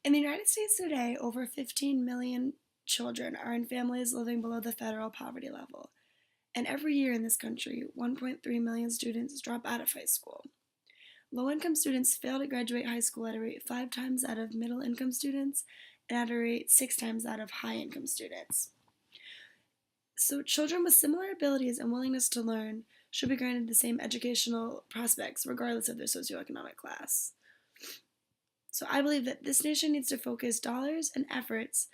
In the United States today, over 15 million children are in families living below the federal poverty level. And every year in this country, 1.3 million students drop out of high school. Low-income students fail to graduate high school at a rate 5 times that of middle-income students and at a rate 6 times that of high-income students. So children with similar abilities and willingness to learn should be granted the same educational prospects regardless of their socioeconomic class. So I believe that this nation needs to focus dollars and efforts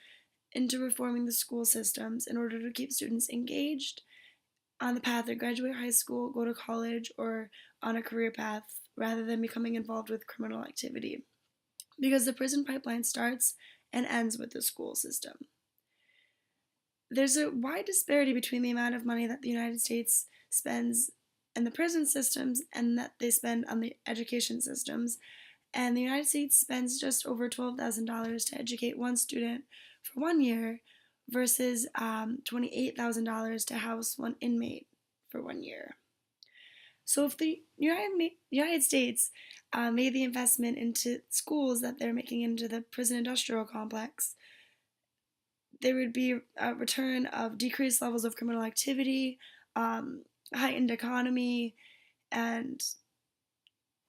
into reforming the school systems in order to keep students engaged on the path to graduate high school, go to college, or on a career path rather than becoming involved with criminal activity. Because the prison pipeline starts and ends with the school system. There's a wide disparity between the amount of money that the United States spends in the prison systems and that they spend on the education systems. And the United States spends just over $12,000 to educate one student for 1 year versus $28,000 to house one inmate for 1 year. So if the United States made the investment into schools that they're making into the prison industrial complex, there would be a return of decreased levels of criminal activity, heightened economy, and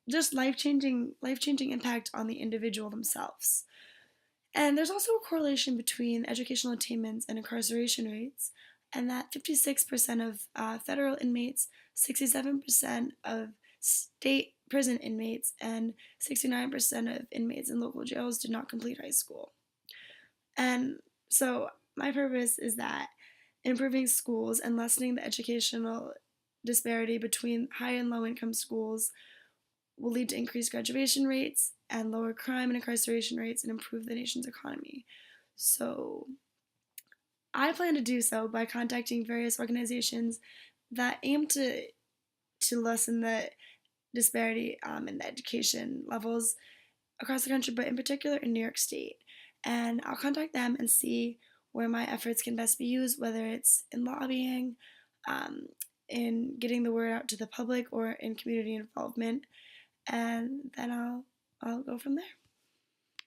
just life-changing impact on the individual themselves. And there's also a correlation between educational attainments and incarceration rates, and that 56% of federal inmates, 67% of state prison inmates, and 69% of inmates in local jails did not complete high school. And so my purpose is that improving schools and lessening the educational disparity between high and low income schools will lead to increased graduation rates and lower crime and incarceration rates and improve the nation's economy. So I plan to do so by contacting various organizations that aim to lessen the disparity in the education levels across the country, but in particular in New York State. And I'll contact them and see where my efforts can best be used, whether it's in lobbying, in getting the word out to the public, or in community involvement. And then I'll go from there.